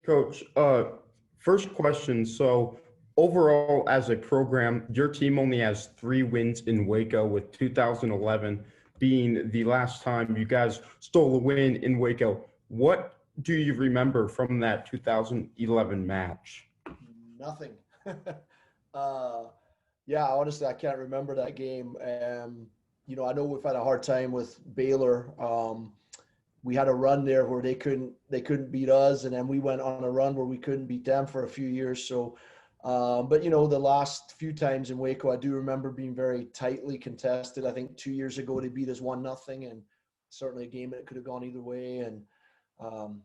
Coach, first question. So overall, as a program, your team only has 3 wins in Waco, with 2011 being the last time you guys stole a win in Waco. What do you remember from that 2011 match? Nothing. uh, yeah, honestly, I can't remember that game. I know we've had a hard time with Baylor. We had a run there where they couldn't beat us, and then we went on a run where we couldn't beat them for a few years. So, but the last few times in Waco, I do remember being very tightly contested. I think 2 years ago they beat us 1-0, and certainly a game that could have gone either way. And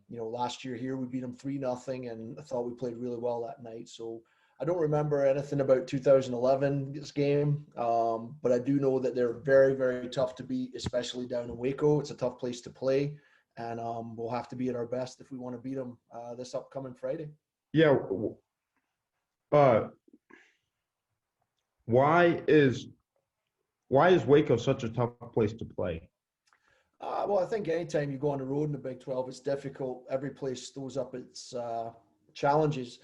last year here we beat them 3-0, and I thought we played really well that night. So I don't remember anything about 2011 this game, but I do know that they're very, very tough to beat, especially down in Waco. It's a tough place to play, and we'll have to be at our best if we want to beat them this upcoming Friday. Yeah. Uh, why is why is Waco such a tough place to play? Well, I think anytime you go on the road in the Big 12, it's difficult. Every place throws up its challenges.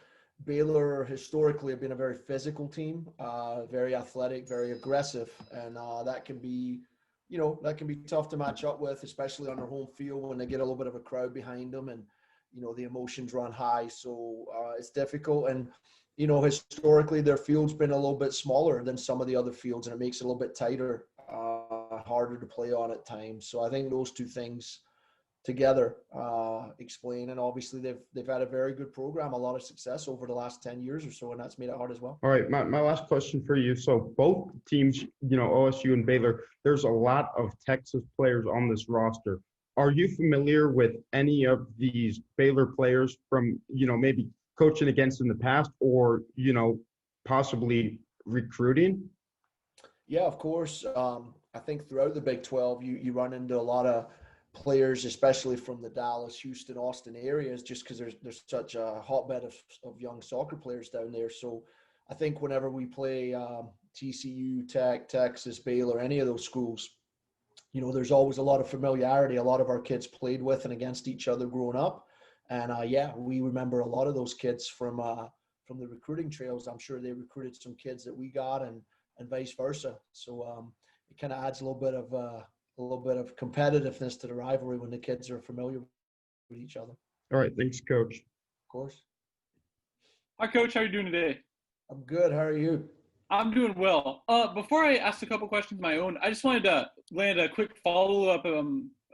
Baylor historically have been a very physical team, very athletic, very aggressive, and that can be tough to match up with, especially on their home field when they get a little bit of a crowd behind them, and the emotions run high. So it's difficult, and historically their field's been a little bit smaller than some of the other fields, and it makes it a little bit tighter, harder to play on at times. So I think those two things together explain. And obviously they've had a very good program, a lot of success over the last 10 years or so, and that's made it hard as well. All right, my last question for you. So both teams, OSU and Baylor, there's a lot of Texas players on this roster. Are you familiar with any of these Baylor players from, maybe coaching against in the past, or, possibly recruiting? Yeah, of course. I think throughout the Big 12, you run into a lot of players, especially from the Dallas, Houston, Austin areas, just because there's such a hotbed of young soccer players down there. So I think whenever we play TCU, Tech, Texas, Baylor, any of those schools, there's always a lot of familiarity. A lot of our kids played with and against each other growing up. And yeah, we remember a lot of those kids from the recruiting trails. I'm sure they recruited some kids that we got, and vice versa. So it kind of adds a little bit of competitiveness to the rivalry when the kids are familiar with each other. All right, thanks, Coach. Of course. Hi, Coach. How are you doing today? I'm good. How are you? I'm doing well. Before I ask a couple questions of my own, I just wanted to land a quick follow-up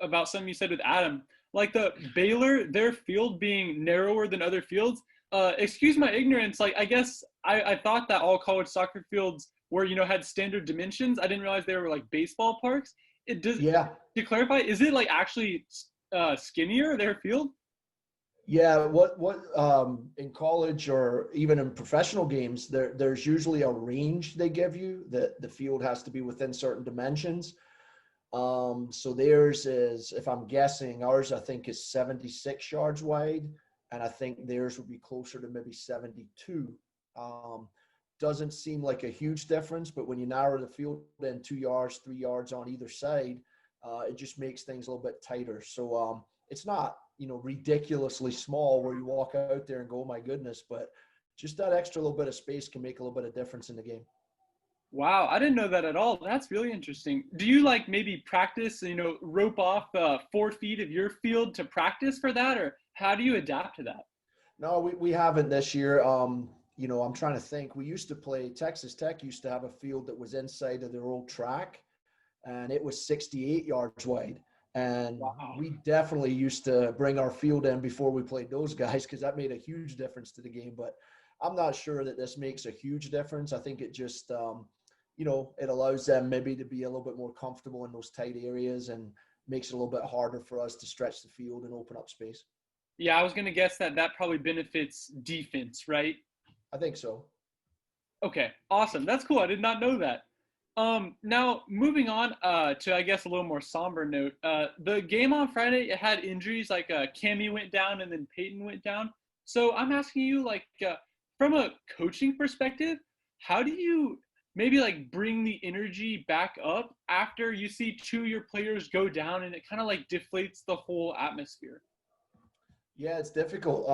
about something you said with Adam. Like the Baylor, their field being narrower than other fields. Excuse my ignorance. Like, I guess I thought that all college soccer fields were, had standard dimensions. I didn't realize they were like baseball parks. It does. Yeah. To clarify, is it like actually skinnier, their field? Yeah, what in college or even in professional games, there's usually a range they give you that the field has to be within certain dimensions. So theirs is, if I'm guessing, ours I think is 76 yards wide, and I think theirs would be closer to maybe 72. Doesn't seem like a huge difference, but when you narrow the field in 2 yards, 3 yards on either side, it just makes things a little bit tighter. So it's not ridiculously small where you walk out there and go, oh my goodness, but just that extra little bit of space can make a little bit of difference in the game. Wow, I didn't know that at all. That's really interesting. Do you like maybe practice, rope off 4 feet of your field to practice for that, or how do you adapt to that? No, we haven't this year. I'm trying to think. We used to play, Texas Tech used to have a field that was inside of their old track, and it was 68 yards wide. And wow. We definitely used to bring our field in before we played those guys, because that made a huge difference to the game. But I'm not sure that this makes a huge difference. I think it just, it allows them maybe to be a little bit more comfortable in those tight areas, and makes it a little bit harder for us to stretch the field and open up space. Yeah, I was going to guess that probably benefits defense, right? I think so. Okay, awesome. That's cool. I did not know that. Now moving on to, I guess, a little more somber note. The game on Friday, it had injuries, like Cammy went down and then Peyton went down. So I'm asking you, like, from a coaching perspective, how do you maybe like bring the energy back up after you see 2 of your players go down, and it kind of like deflates the whole atmosphere? Yeah, it's difficult.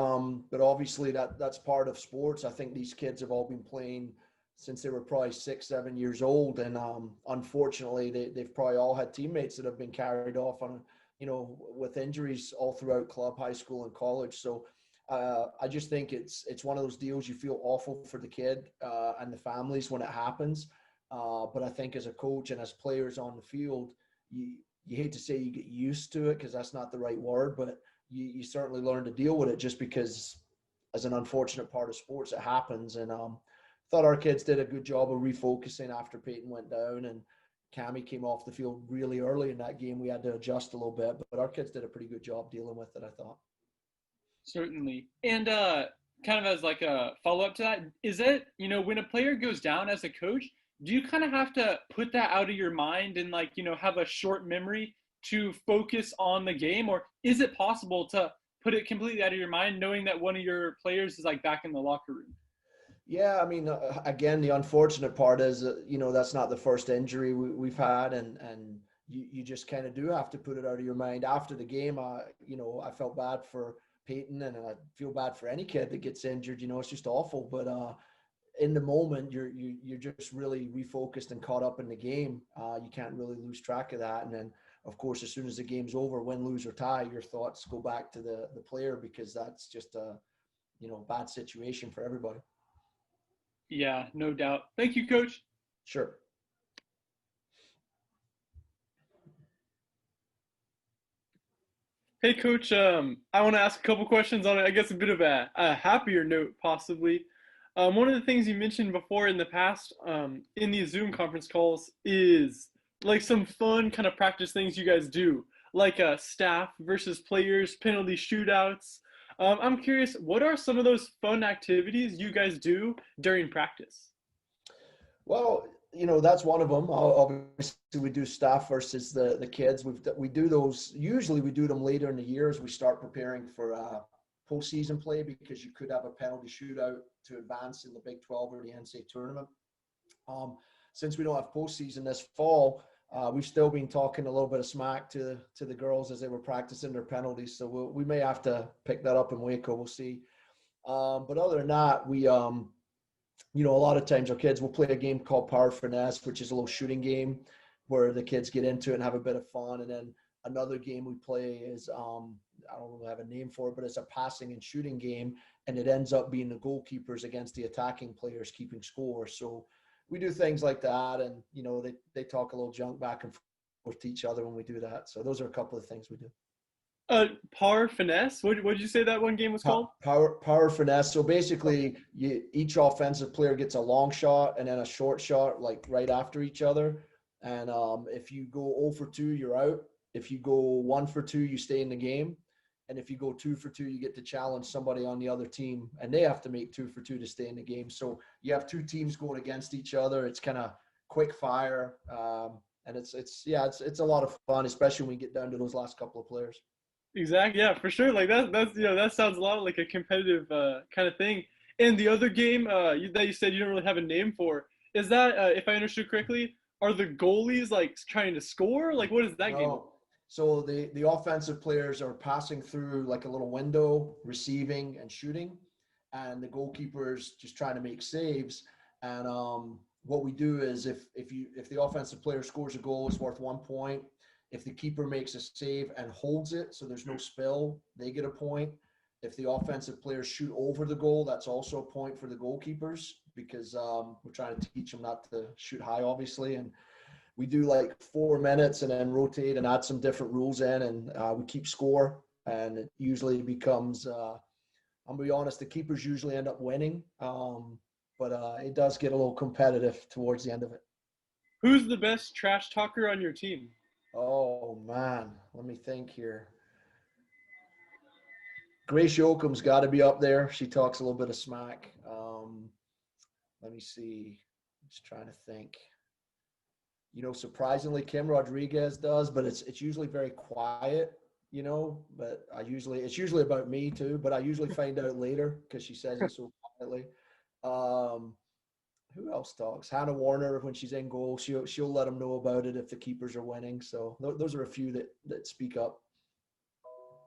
But obviously that's part of sports. I think these kids have all been playing since they were probably 6, 7 years old. And unfortunately they've probably all had teammates that have been carried off on, with injuries all throughout club, high school and college. So I just think it's one of those deals you feel awful for the kid and the families when it happens. But I think as a coach and as players on the field, you hate to say you get used to it because that's not the right word, but you certainly learn to deal with it just because as an unfortunate part of sports, it happens. And thought our kids did a good job of refocusing after Peyton went down and Cammy came off the field really early in that game. We had to adjust a little bit, but our kids did a pretty good job dealing with it, I thought. Certainly. And kind of as like a follow-up to that, is it, when a player goes down as a coach, do you kind of have to put that out of your mind and like, have a short memory to focus on the game? Or is it possible to put it completely out of your mind knowing that one of your players is like back in the locker room? Yeah, I mean, again, the unfortunate part is, that's not the first injury we've had, and you just kind of do have to put it out of your mind. After the game, I felt bad for Peyton, and I feel bad for any kid that gets injured. It's just awful. But in the moment, you're just really refocused and caught up in the game. You can't really lose track of that. And then, of course, as soon as the game's over, win, lose, or tie, your thoughts go back to the player because that's just a bad situation for everybody. Yeah, no doubt. Thank you, Coach. Sure. Hey, Coach. I want to ask a couple questions on, I guess, a bit of a happier note, possibly. One of the things you mentioned before in the past in these Zoom conference calls is like some fun kind of practice things you guys do, like staff versus players, penalty shootouts. I'm curious, what are some of those fun activities you guys do during practice? Well, that's one of them. Obviously, we do staff versus the kids. We do those. Usually, we do them later in the year as we start preparing for postseason play because you could have a penalty shootout to advance in the Big 12 or the NCAA tournament. Since we don't have postseason this fall, we've still been talking a little bit of smack to the girls as they were practicing their penalties. So we may have to pick that up in Waco. We'll see. But other than that, we a lot of times our kids will play a game called Power Finesse, which is a little shooting game where the kids get into it and have a bit of fun. And then another game we play is, I don't really have a name for it, but it's a passing and shooting game. And it ends up being the goalkeepers against the attacking players keeping score. So we do things like that. And, they talk a little junk back and forth to each other when we do that. So those are a couple of things we do. Par Finesse? What did you say that one game was called? Power Finesse. So basically, each offensive player gets a long shot and then a short shot, like right after each other. And if you go 0 for 2, you're out. If you go 1 for 2, you stay in the game. And if you go 2 for 2, you get to challenge somebody on the other team, and they have to make 2 for 2 to stay in the game. So you have two teams going against each other. It's kind of quick fire, and it's a lot of fun, especially when we get down to those last couple of players. Exactly. Yeah, for sure. Like that's that sounds a lot like a competitive kind of thing. And the other game that you said you don't really have a name for, is that if I understood correctly, are the goalies like trying to score? Like what is that game? So the offensive players are passing through like a little window, receiving and shooting, and the goalkeepers just trying to make saves. And what we do is if the offensive player scores a goal, it's worth 1 point. If the keeper makes a save and holds it, so there's no spill, they get a point. If the offensive players shoot over the goal, that's also a point for the goalkeepers because we're trying to teach them not to shoot high, obviously. And we do like 4 minutes and then rotate and add some different rules in, and we keep score. And it usually becomes, I'm going to be honest, the keepers usually end up winning, but it does get a little competitive towards the end of it. Who's the best trash talker on your team? Oh, man. Let me think here. Grace Yoakum's got to be up there. She talks a little bit of smack. Let me see. I'm just trying to think. Surprisingly, Kim Rodriguez does, but it's usually very quiet, but it's usually about me too, but I usually find out later because she says it so quietly. Who else talks? Hannah Warner, when she's in goal, she'll let them know about it if the keepers are winning. So those are a few that speak up.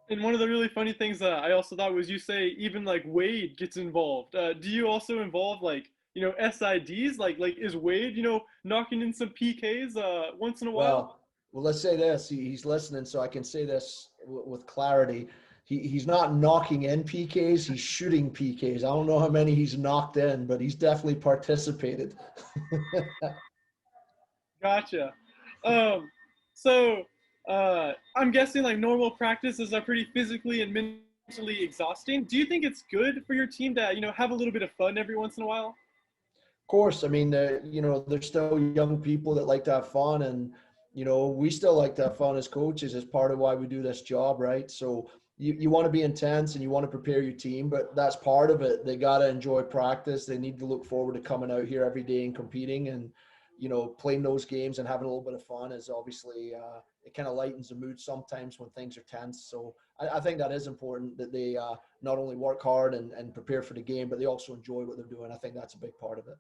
And one of the really funny things that I also thought was you say even like Wade gets involved. Do you also involve like SIDs? Like is Wade knocking in some PKs once in a while? Well, let's say this. He's listening, so I can say this with clarity. He's not knocking in PKs. He's shooting PKs. I don't know how many he's knocked in, but he's definitely participated. Gotcha. Um, so I'm guessing like normal practices are pretty physically and mentally exhausting. Do you think it's good for your team to have a little bit of fun every once in a while? Course, I mean, there's still young people that like to have fun, and we still like to have fun as coaches. As part of why we do this job, right? So you want to be intense and you want to prepare your team, but that's part of it. They got to enjoy practice. They need to look forward to coming out here every day and competing, and playing those games and having a little bit of fun is obviously it kind of lightens the mood sometimes when things are tense. So I think that is important that they not only work hard and prepare for the game, but they also enjoy what they're doing. I think that's a big part of it.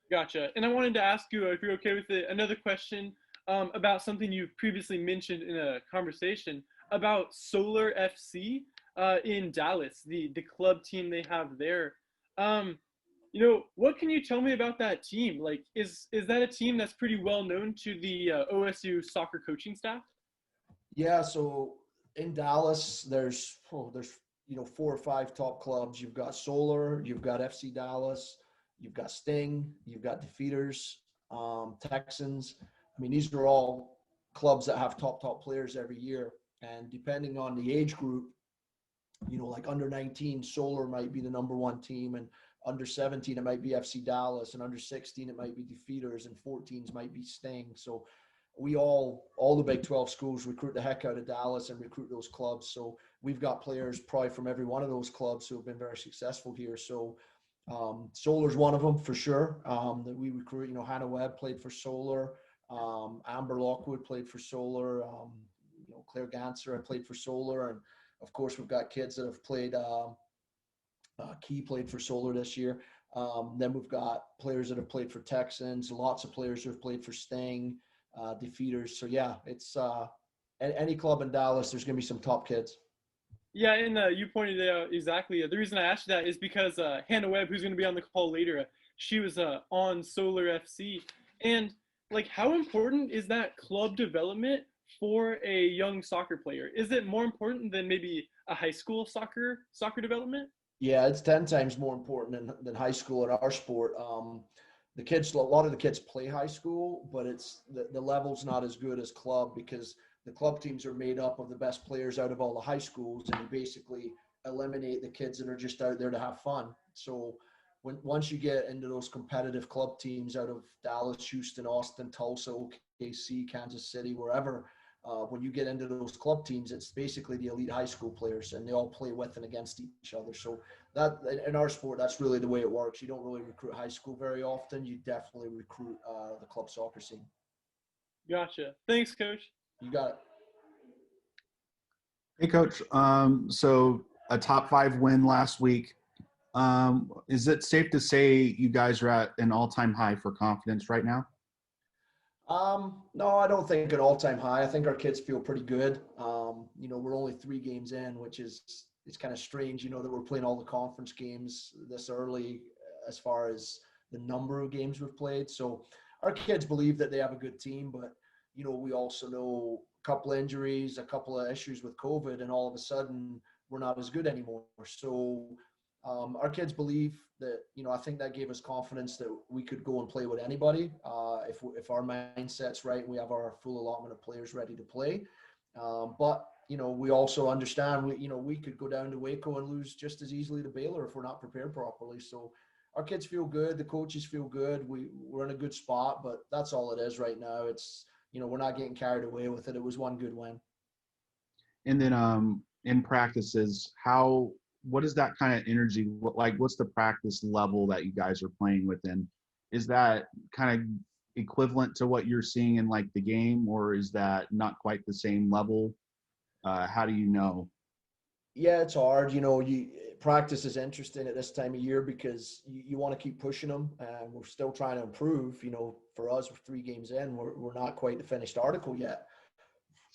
Gotcha. And I wanted to ask you, if you're okay with it, another question about something you previously mentioned in a conversation about Solar FC in Dallas, the club team they have there. Um, what can you tell me about that team? Like, is that a team that's pretty well known to the OSU soccer coaching staff? Yeah, so in Dallas, there's 4 or 5 top clubs. You've got Solar, you've got FC Dallas, you've got Sting, you've got Defeaters, Texans. I mean, these are all clubs that have top players every year. And depending on the age group, like under 19, Solar might be the number one team, and under 17 it might be FC Dallas, and under 16 it might be Defeaters, and 14s might be Sting. So we all the Big 12 schools recruit the heck out of Dallas and recruit those clubs. So we've got players probably from every one of those clubs who have been very successful here. So Solar's one of them for sure. That we recruit. Hannah Webb played for Solar. Amber Lockwood played for Solar. Claire Ganser played for Solar, and of course we've got kids that have played. Key played for Solar this year. Then we've got players that have played for Texans. Lots of players who have played for Sting, Defeaters. So yeah, it's any club in Dallas. There's going to be some top kids. Yeah, and you pointed it out exactly. The reason I asked you that is because Hannah Webb, who's going to be on the call later, she was on Solar FC. And like, how important is that club development for a young soccer player? Is it more important than maybe a high school soccer development? Yeah, it's 10 times more important than high school in our sport. A lot of the kids play high school, but it's the level's not as good as club, because the club teams are made up of the best players out of all the high schools, and you basically eliminate the kids that are just out there to have fun. So once you get into those competitive club teams out of Dallas, Houston, Austin, Tulsa, OKC, Kansas City, wherever, when you get into those club teams, it's basically the elite high school players, and they all play with and against each other. So that in our sport, that's really the way it works. You don't really recruit high school very often. You definitely recruit the club soccer scene. Gotcha. Thanks, Coach. You got it. Hey, Coach. So a top 5 win last week. Is it safe to say you guys are at an all-time high for confidence right now? No, I don't think an all-time high. I think our kids feel pretty good. We're only 3 games in, which it's kind of strange, that we're playing all the conference games this early as far as the number of games we've played. So our kids believe that they have a good team, but, we also know a couple of injuries, a couple of issues with COVID, and all of a sudden we're not as good anymore. So our kids believe that, I think that gave us confidence that we could go and play with anybody if our mindset's right and we have our full allotment of players ready to play. But we also understand we could go down to Waco and lose just as easily to Baylor if we're not prepared properly. So our kids feel good, the coaches feel good. We're in a good spot, but that's all it is right now. It's we're not getting carried away with it. It was one good win. And then in practices, what is that kind of energy like? What's the practice level that you guys are playing within? Is that kind of equivalent to what you're seeing in like the game, or is that not quite the same level? How do you know? Yeah, it's hard. Practice is interesting at this time of year because you want to keep pushing them, and we're still trying to improve. For us, we're 3 games in. We're not quite the finished article yet.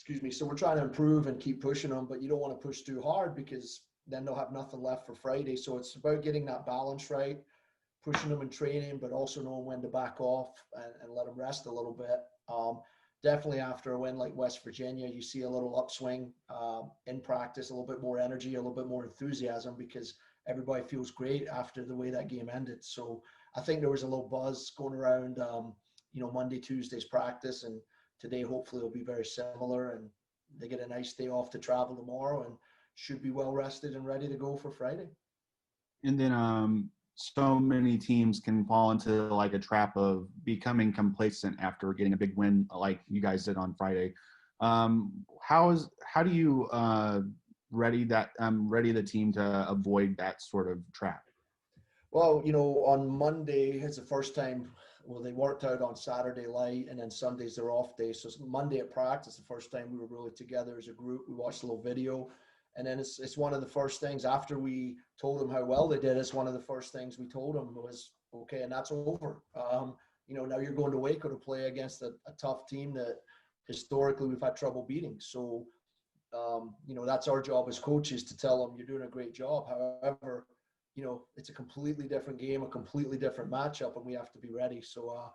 excuse me. So we're trying to improve and keep pushing them, but you don't want to push too hard because then they'll have nothing left for Friday. So it's about getting that balance right, pushing them in training, but also knowing when to back off and let them rest a little bit. Definitely after a win like West Virginia, you see a little upswing in practice, a little bit more energy, a little bit more enthusiasm because everybody feels great after the way that game ended. So I think there was a little buzz going around, Monday, Tuesday's practice, and today hopefully will be very similar, and they get a nice day off to travel tomorrow and should be well rested and ready to go for Friday. And then so many teams can fall into like a trap of becoming complacent after getting a big win like you guys did on Friday. How do you ready the team to avoid that sort of trap? Well, on Monday, it's the first time, they worked out on Saturday light, and then Sunday's their off day. So Monday at practice, the first time we were really together as a group. We watched a little video. And then it's one of the first things after we told them how well they did. It's one of the first things we told them was, okay, and that's over. Now you're going to Waco to play against a tough team that historically we've had trouble beating. So, that's our job as coaches to tell them you're doing a great job. However, it's a completely different game, a completely different matchup, and we have to be ready. So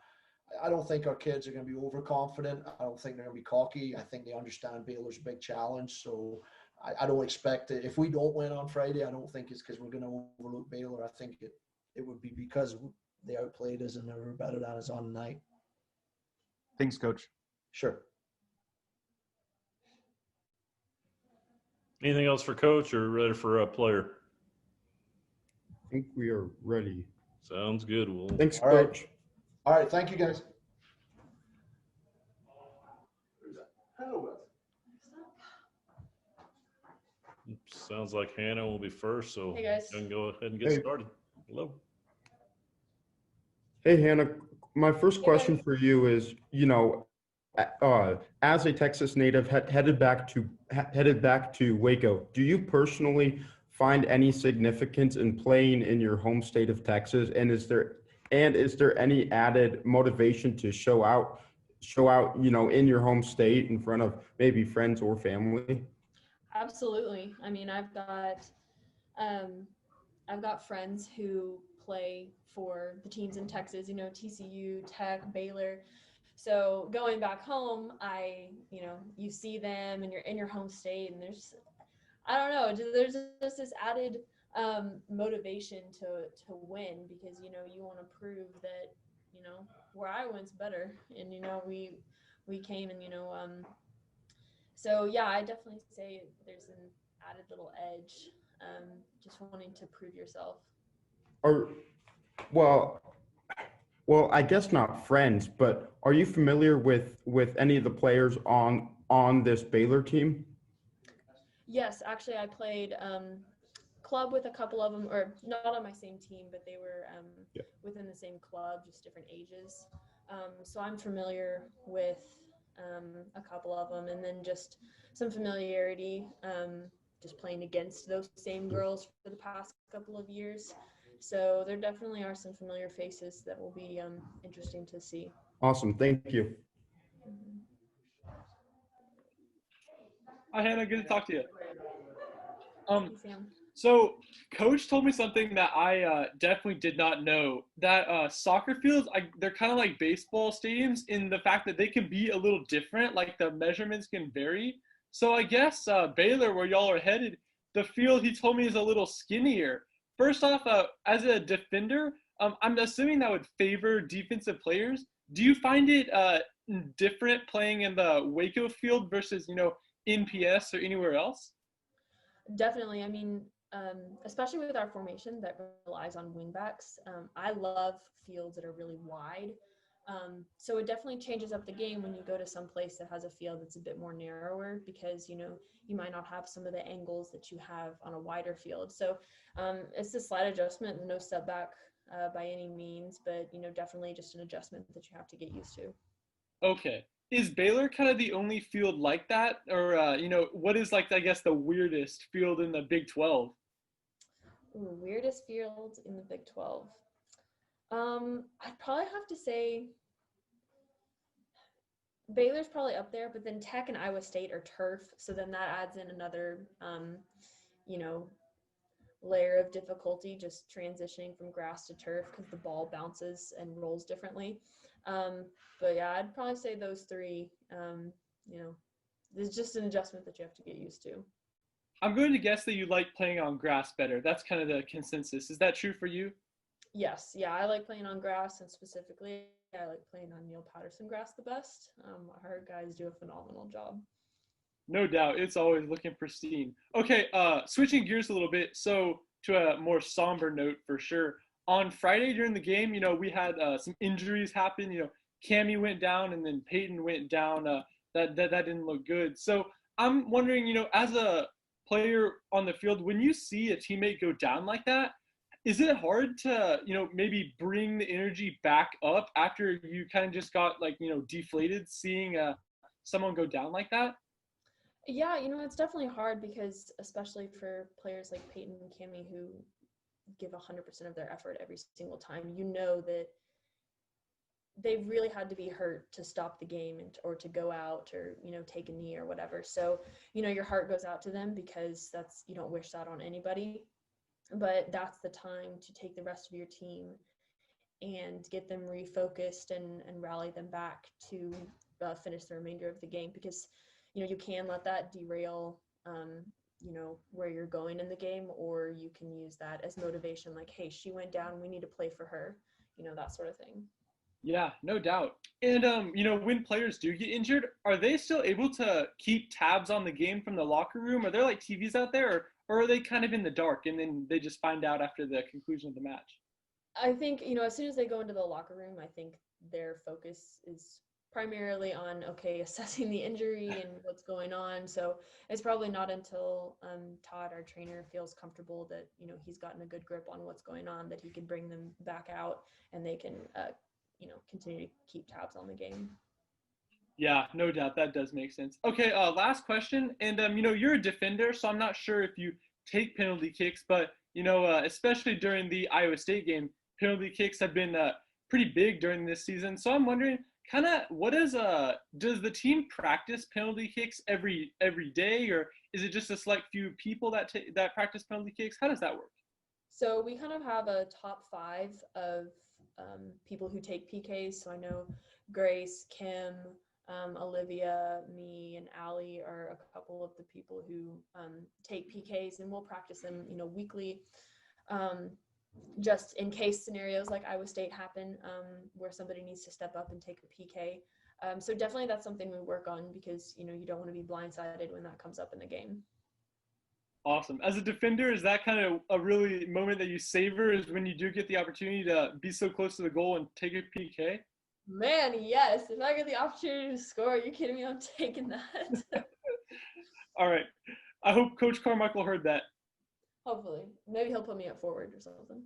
I don't think our kids are going to be overconfident. I don't think they're going to be cocky. I think they understand Baylor's a big challenge. So I don't expect it. If we don't win on Friday, I don't think it's because we're going to overlook Baylor. I think it would be because they outplayed us and they were better than us on the night. Thanks, Coach. Sure. Anything else for Coach or ready for a player? I think we are ready. Sounds good. Thanks, All right. Coach. All right. Thank you, guys. Sounds like Hannah will be first, so Hey, guys. you can go ahead and get Hey. started. Hello. Hey, Hannah, my first Hey, question guys. for you is, as a Texas native headed back to Waco, do you personally find any significance in playing in your home state of Texas? And is there any added motivation to show out, in your home state in front of maybe friends or family? Absolutely. I mean, I've got friends who play for the teams in Texas, TCU, Tech, Baylor. So going back home, you see them and you're in your home state, and I don't know, there's just this added motivation to win because, you want to prove that, where I went's better. And, we came and, so yeah, I definitely say there's an added little edge, just wanting to prove yourself. Well, I guess not friends, but are you familiar with any of the players on this Baylor team? Yes, actually, I played club with a couple of them, or not on my same team, but they were within the same club, just different ages. So I'm familiar with a couple of them, and then just some familiarity just playing against those same girls for the past couple of years. So there definitely are some familiar faces that will be interesting to see. Awesome. Thank you. Hi, Hannah. Good to talk to you. Hey, Sam. So Coach told me something that I definitely did not know, that soccer fields, they're kind of like baseball stadiums in the fact that they can be a little different, like the measurements can vary. So I guess Baylor, where y'all are headed, the field he told me is a little skinnier. First off, as a defender, I'm assuming that would favor defensive players. Do you find it different playing in the Waco field versus, NPS or anywhere else? Definitely. I mean, especially with our formation that relies on wingbacks, I love fields that are really wide. So it definitely changes up the game when you go to some place that has a field that's a bit more narrower because, you might not have some of the angles that you have on a wider field. So it's a slight adjustment, no setback by any means, but, definitely just an adjustment that you have to get used to. Okay. Is Baylor kind of the only field like that? Or, what is I guess the weirdest field in the Big 12? Ooh, weirdest field in the Big 12. I'd probably have to say Baylor's probably up there, but then Tech and Iowa State are turf, so then that adds in another, you know, layer of difficulty just transitioning from grass to turf because the ball bounces and rolls differently. But yeah, I'd probably say those three. You know, there's just an adjustment that you have to get used to. I'm going to guess that you like playing on grass better. That's kind of the consensus. Is that true for you? Yes, yeah, I like playing on grass, and specifically, I like playing on Neil Patterson grass the best. Our guys do a phenomenal job. No doubt. It's always looking pristine. Okay, switching gears a little bit. So to a more somber note for sure. On Friday during the game, we had some injuries happen. Cammy went down and then Peyton went down. That didn't look good. So I'm wondering, as a player on the field, when you see a teammate go down like that, is it hard to, maybe bring the energy back up after you kind of just got deflated seeing someone go down like that? Yeah, it's definitely hard because especially for players like Peyton and Cammy who give 100% of their effort every single time, that they really had to be hurt to stop the game or to go out or, take a knee or whatever. So, your heart goes out to them because you don't wish that on anybody. But that's the time to take the rest of your team and get them refocused and rally them back to finish the remainder of the game because, you can let that derail, where you're going in the game, or you can use that as motivation, like, hey, she went down, we need to play for her, that sort of thing. Yeah, no doubt. And, when players do get injured, are they still able to keep tabs on the game from the locker room? Are there like TVs out there, or are they kind of in the dark and then they just find out after the conclusion of the match? I think, as soon as they go into the locker room, I think their focus is primarily on, assessing the injury and what's going on. So it's probably not until Todd, our trainer, feels comfortable that, he's gotten a good grip on what's going on that he can bring them back out and they can, continue to keep tabs on the game. Yeah, no doubt. That does make sense. Okay, last question. And, you're a defender, so I'm not sure if you take penalty kicks, but, especially during the Iowa State game, penalty kicks have been pretty big during this season. So I'm wondering, kind of, does the team practice penalty kicks every day, or is it just a select few people that practice penalty kicks? How does that work? So we kind of have a top 5 of people who take PKs. So I know Grace, Kim, Olyvia, me, and Allie are a couple of the people who take PKs, and we'll practice them, weekly, just in case scenarios like Iowa State happen, where somebody needs to step up and take a PK. So definitely that's something we work on because, you don't want to be blindsided when that comes up in the game. Awesome. As a defender, is that kind of a really moment that you savor, is when you do get the opportunity to be so close to the goal and take a PK? Man, yes. If I get the opportunity to score, are you kidding me? I'm taking that. All right. I hope Coach Carmichael heard that. Hopefully. Maybe he'll put me at forward or something.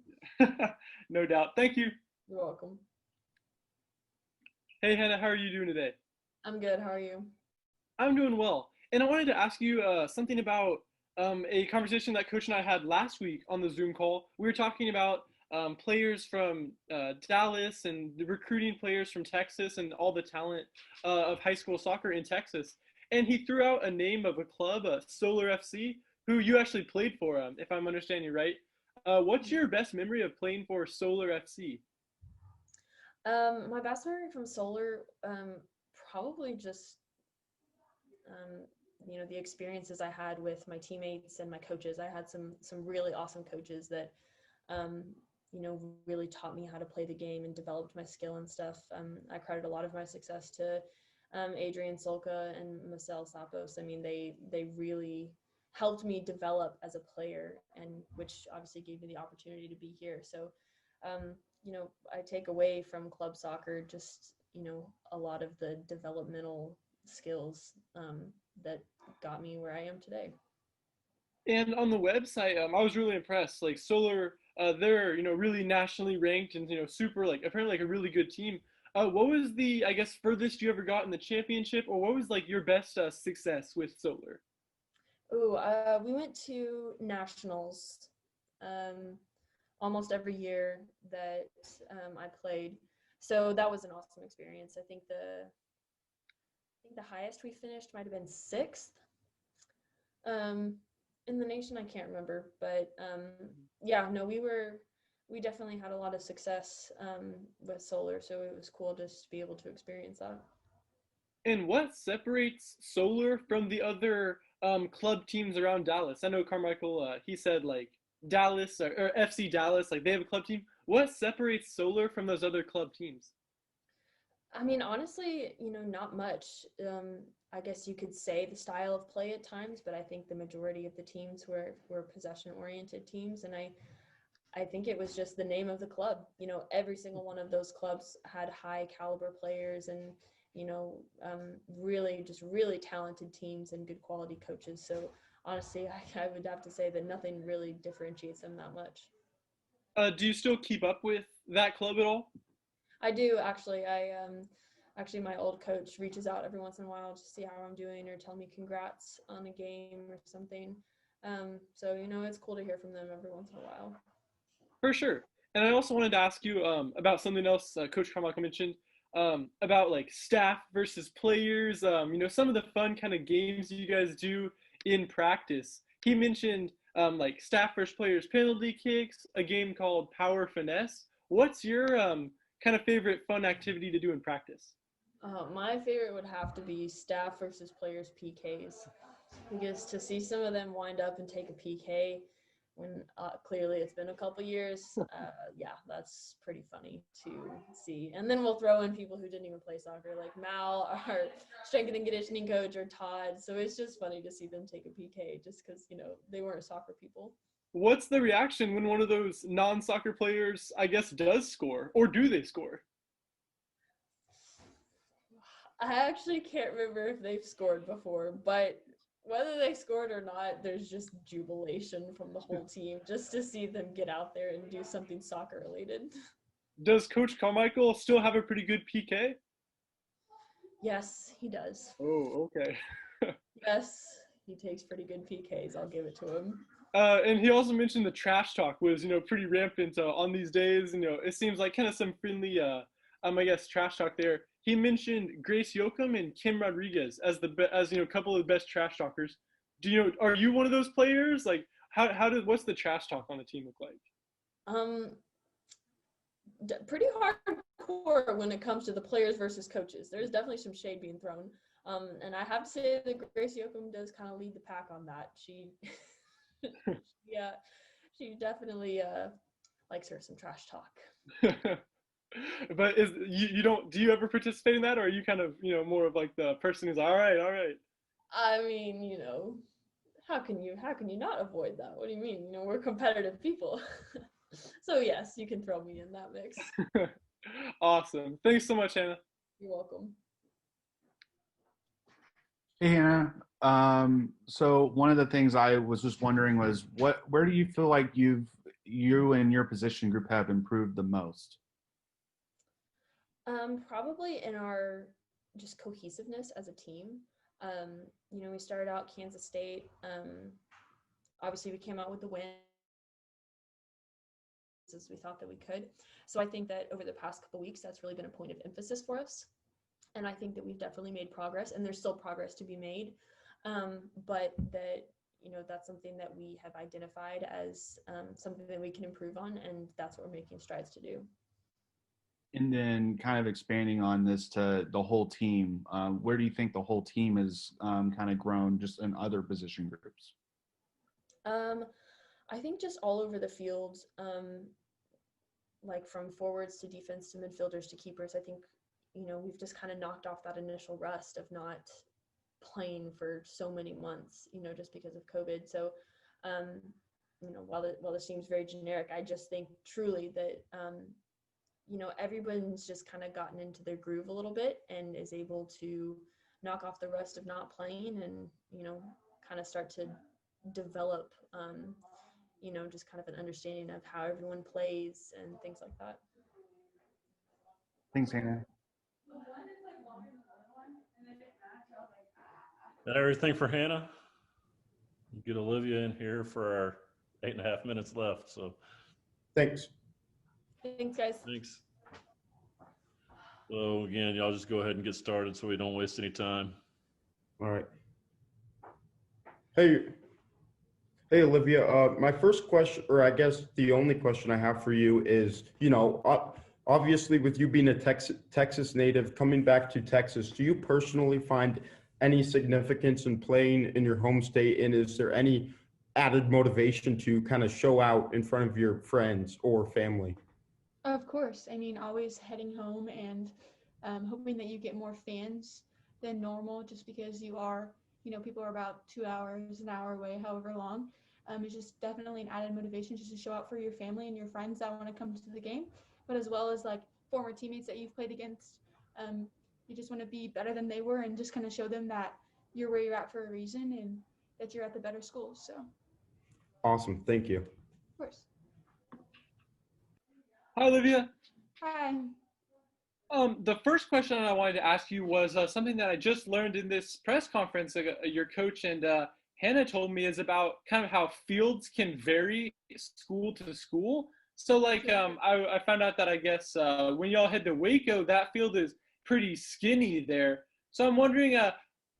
No doubt. Thank you. You're welcome. Hey, Hannah, how are you doing today? I'm good. How are you? I'm doing well. And I wanted to ask you something about a conversation that Coach and I had last week on the Zoom call. We were talking about players from Dallas and the recruiting players from Texas and all the talent of high school soccer in Texas. And he threw out a name of a club, Solar FC, who you actually played for, if I'm understanding right. What's your best memory of playing for Solar FC? My best memory from Solar, probably just, the experiences I had with my teammates and my coaches. I had some really awesome coaches that, really taught me how to play the game and developed my skill and stuff. I credit a lot of my success to Adrian Solka and Marcel Sapos. I mean, they really helped me develop as a player, and which obviously gave me the opportunity to be here. So, I take away from club soccer just, a lot of the developmental skills that got me where I am today. And on the website, I was really impressed. Like Solar, they're really nationally ranked and super apparently a really good team. What was the furthest you ever got in the championship, or what was your best success with Solar? We went to nationals almost every year that I played, so that was an awesome experience. I think think the highest we finished might have been 6th. In the nation, I can't remember, but yeah, no, we definitely had a lot of success with solar, so it was cool just to be able to experience that. And what separates Solar from the other club teams around Dallas? I know Carmichael, he said like Dallas or FC Dallas, like they have a club team. What separates Solar from those other club teams? I mean, honestly, not much. I guess you could say the style of play at times, but I think the majority of the teams were possession-oriented teams, and I think it was just the name of the club. Every single one of those clubs had high caliber players and, really talented teams and good quality coaches. So honestly, I would have to say that nothing really differentiates them that much. Do you still keep up with that club at all? I do actually. Actually, my old coach reaches out every once in a while to see how I'm doing or tell me congrats on a game or something. So it's cool to hear from them every once in a while. For sure. And I also wanted to ask you about something else Coach Carmichael mentioned about like staff versus players. Some of the fun kind of games you guys do in practice. He mentioned like staff versus players penalty kicks, a game called Power Finesse. What's your kind of favorite fun activity to do in practice? My favorite would have to be staff versus players PKs, because to see some of them wind up and take a PK when clearly it's been a couple years, yeah, that's pretty funny to see. And then we'll throw in people who didn't even play soccer, like Mal, our strength and conditioning coach, or Todd. So it's just funny to see them take a PK just because, they weren't soccer people. What's the reaction when one of those non-soccer players, I guess, does score? Or do they score? I actually can't remember if they've scored before, but whether they scored or not, there's just jubilation from the whole team just to see them get out there and do something soccer related. Does Coach Carmichael still have a pretty good PK? Yes, he does. Oh, okay. Yes, he takes pretty good PKs. I'll give it to him. And he also mentioned the trash talk was, pretty rampant on these days. It seems like kind of some friendly, I guess, trash talk there. He mentioned Grace Yoakum and Kim Rodriguez as a couple of the best trash talkers. Are you one of those players? Like, what's the trash talk on the team look like? Pretty hardcore when it comes to the players versus coaches. There's definitely some shade being thrown. And I have to say that Grace Yoakum does kind of lead the pack on that. She, yeah, she definitely likes her some trash talk. But do you ever participate in that, or are you kind of more of like the person who's all right? I mean, how can you not avoid that? What do you mean? We're competitive people. So yes, you can throw me in that mix. Awesome. Thanks so much, Hannah. You're welcome. Hey, Hannah. So one of the things I was just wondering was where do you feel like you and your position group have improved the most? Probably in our just cohesiveness as a team. We started out Kansas State. Obviously we came out with the win as we thought that we could. So I think that over the past couple weeks, that's really been a point of emphasis for us. And I think that we've definitely made progress, and there's still progress to be made. But that, that's something that we have identified as something that we can improve on, and that's what we're making strides to do. And then kind of expanding on this to the whole team, where do you think the whole team has kind of grown just in other position groups? I think just all over the field, like from forwards to defense to midfielders to keepers. I think, we've just kind of knocked off that initial rust of not playing for so many months, just because of COVID. So, while this seems very generic, I just think truly that, everyone's just kind of gotten into their groove a little bit and is able to knock off the rust of not playing and, kind of start to develop, just kind of an understanding of how everyone plays and things like that. Thanks, Hannah. That everything for Hannah? Get Olyvia in here for our 8.5 minutes left. So Thanks. Thanks, guys. thanks. So again, y'all just go ahead and get started so we don't waste any time. All right. Hey, Olyvia. My first question, or I guess the only question I have for you is, obviously with you being a Texas native, coming back to Texas, do you personally find any significance in playing in your home state? And is there any added motivation to kind of show out in front of your friends or family? Of course. I mean, always heading home and hoping that you get more fans than normal just because you are, people are about 2 hours, an hour away, however long. It's just definitely an added motivation just to show out for your family and your friends that want to come to the game, but as well as like former teammates that you've played against. You just want to be better than they were and just kind of show them that you're where you're at for a reason and that you're at the better school. So, of Awesome. Thank you. course. Hi, Olivia. Hi. The first question I wanted to ask you was something that I just learned in this press conference. Your coach and Hannah told me is about kind of how fields can vary school to school. So like I found out that I guess when y'all head to Waco, that field is pretty skinny there. So I'm wondering,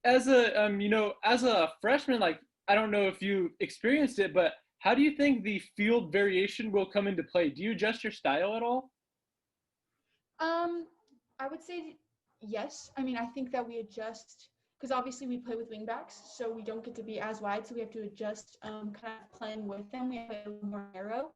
as a freshman, like I don't know if you experienced it, but how do you think the field variation will come into play? Do you adjust your style at all? I would say yes. I mean, I think that we adjust because obviously we play with wingbacks, so we don't get to be as wide, so we have to adjust kind of playing with them. We play a little more narrow.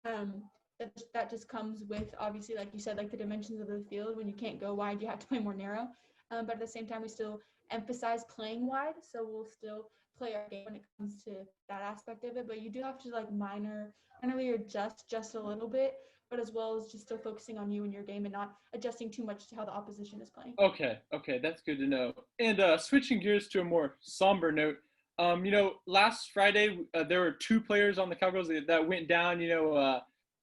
That just comes with obviously, like you said, like the dimensions of the field. When you can't go wide, you have to play more narrow. But at the same time, we still emphasize playing wide, so we'll still play our game when it comes to that aspect of it. But you do have to like minorly adjust just a little bit, but as well as just still focusing on you and your game and not adjusting too much to how the opposition is playing. Okay, that's good to know. And switching gears to a more somber note, last Friday there were two players on the Cowgirls that went down.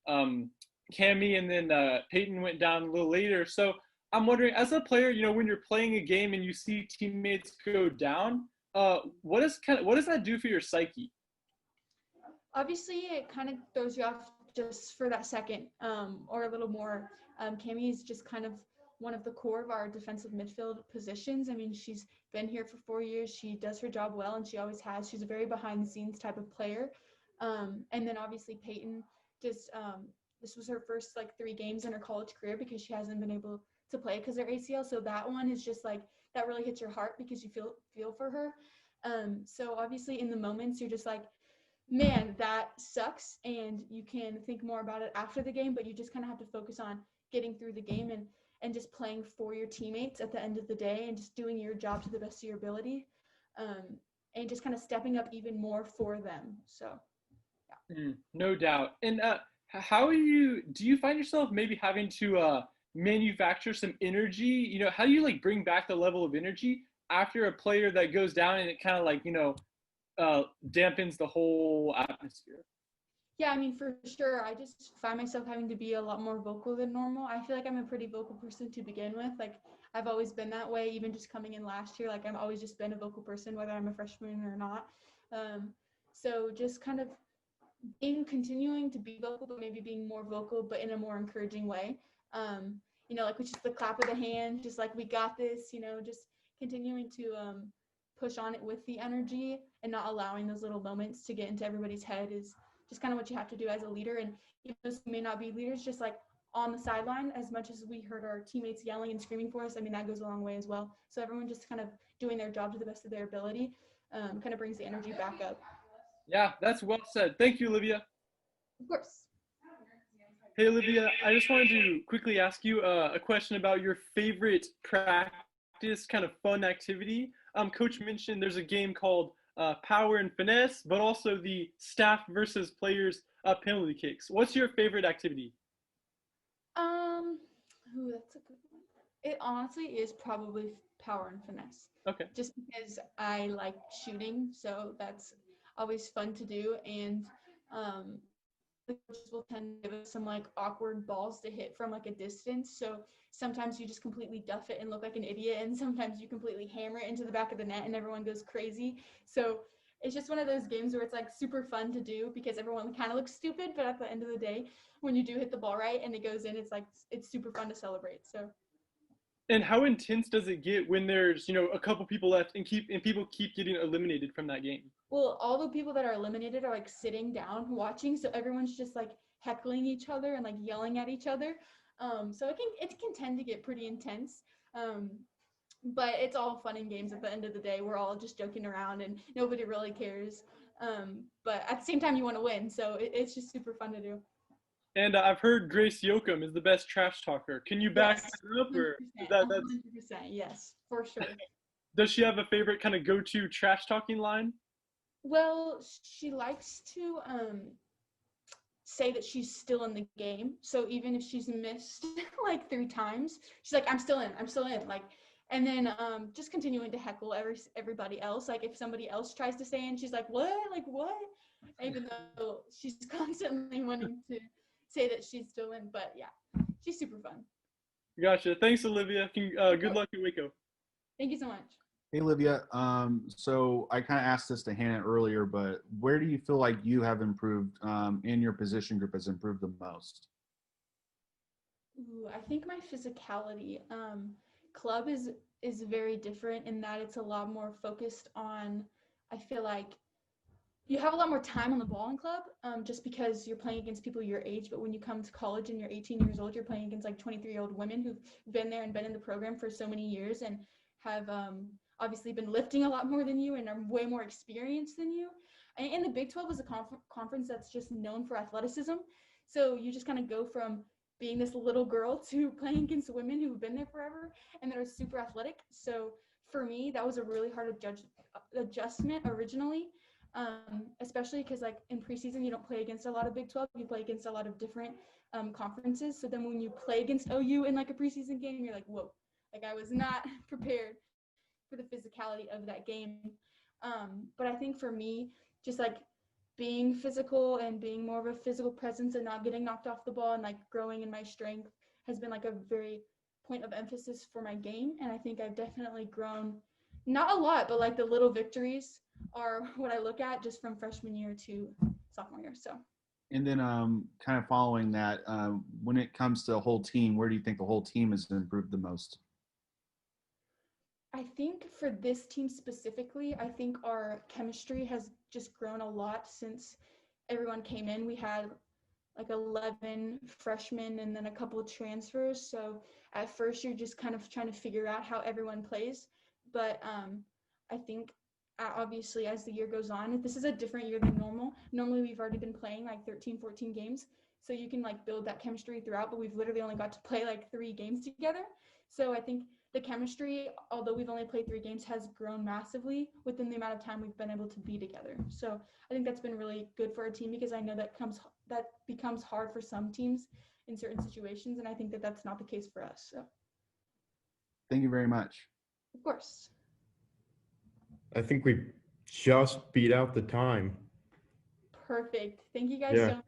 Cammy and then Peyton went down a little later. So I'm wondering, as a player, when you're playing a game and you see teammates go down, what does that do for your psyche? Obviously, it kind of throws you off just for that second or a little more. Cammy is just kind of one of the core of our defensive midfield positions. I mean, she's been here for 4 years. She does her job well, and she always has. She's a very behind-the-scenes type of player. And then obviously Peyton just this was her first like 3 games in her college career because she hasn't been able to play because of her ACL. So that one is just like that really hits your heart because you feel for her. So obviously in the moments you're just like, man, that sucks, and you can think more about it after the game, but you just kind of have to focus on getting through the game and just playing for your teammates at the end of the day and just doing your job to the best of your ability, and just kind of stepping up even more for them. So yeah. No doubt. And how do you find yourself maybe having to manufacture some energy? How do you like bring back the level of energy after a player that goes down and it kind of like dampens the whole atmosphere? Yeah, I mean, for sure. I just find myself having to be a lot more vocal than normal. I feel like I'm a pretty vocal person to begin with. Like, I've always been that way, even just coming in last year. Like, I've always just been a vocal person, whether I'm a freshman or not. So just kind of continuing to be vocal, but maybe being more vocal, but in a more encouraging way. Like with just the clap of the hand, just like, we got this, just continuing to push on it with the energy and not allowing those little moments to get into everybody's head is just kind of what you have to do as a leader. And those may not be leaders, just like on the sideline, as much as we heard our teammates yelling and screaming for us, I mean, that goes a long way as well. So everyone just kind of doing their job to the best of their ability kind of brings the energy back up. Yeah, that's well said. Thank you, Olivia. Of course. Hey, Olivia, I just wanted to quickly ask you a question about your favorite practice kind of fun activity. Coach mentioned there's a game called Power and Finesse, but also the staff versus players penalty kicks. What's your favorite activity? That's a good one. It honestly is probably Power and Finesse. Okay. Just because I like shooting, so that's always fun to do, and the coaches will tend to give us some like awkward balls to hit from like a distance. So sometimes you just completely duff it and look like an idiot, and sometimes you completely hammer it into the back of the net and everyone goes crazy. So it's just one of those games where it's like super fun to do because everyone kind of looks stupid, but at the end of the day, when you do hit the ball right and it goes in, it's like it's super fun to celebrate. So And how intense does it get when there's, a couple people left and people keep getting eliminated from that game? Well, all the people that are eliminated are like sitting down watching, so everyone's just like heckling each other and like yelling at each other. So it can tend to get pretty intense. But it's all fun and games at the end of the day. We're all just joking around and nobody really cares. But at the same time, you want to win, so it's just super fun to do. And I've heard Grace Yoakum is the best trash talker. Can you back Yes, that up, or is 100%, yes, for sure. does she have a favorite kind of go-to trash talking line? Well, she likes to say that she's still in the game. So even if she's missed like 3 times, she's like, I'm still in. Like, and then just continuing to heckle everybody else. Like if somebody else tries to say in, she's like, what? Like what? Even though she's constantly wanting to say that she's still in. But yeah, she's super fun. Gotcha. Thanks, Olyvia. Good luck at Waco. Thank you so much. Hey, Olivia. So I kind of asked this to Hannah earlier, but where do you feel like you have improved in your position group has improved the most? Ooh, I think my physicality. Club is very different in that it's a lot more focused on, I feel like you have a lot more time on the ball in club, just because you're playing against people your age. But when you come to college and you're 18 years old, you're playing against like 23-year-old women who've been there and been in the program for so many years and have obviously been lifting a lot more than you and are way more experienced than you. And the Big 12 is a conference that's just known for athleticism. So you just kind of go from being this little girl to playing against women who've been there forever and that are super athletic. So for me, that was a really hard adjustment originally. Especially because like in preseason you don't play against a lot of Big 12, you play against a lot of different conferences. So then when you play against OU in like a preseason game, you're like, whoa, like I was not prepared for the physicality of that game. But I think for me, just like being physical and being more of a physical presence and not getting knocked off the ball and like growing in my strength has been like a very point of emphasis for my game. And I think I've definitely grown, not a lot, but like the little victories are what I look at just from freshman year to sophomore year. So. And then kind of following that, when it comes to the whole team, where do you think the whole team has improved the most? I think for this team specifically, I think our chemistry has just grown a lot since everyone came in. We had like 11 freshmen and then a couple of transfers. So at first you're just kind of trying to figure out how everyone plays. But I think obviously as the year goes on, this is a different year than normal. Normally we've already been playing like 13, 14 games. So you can like build that chemistry throughout, but we've literally only got to play like 3 games together. So I think the chemistry, although we've only played 3 games, has grown massively within the amount of time we've been able to be together. So I think that's been really good for our team because I know that becomes hard for some teams in certain situations. And I think that that's not the case for us. So. Thank you very much. Of course. I think we just beat out the time. Perfect. Thank you guys Yeah. so much.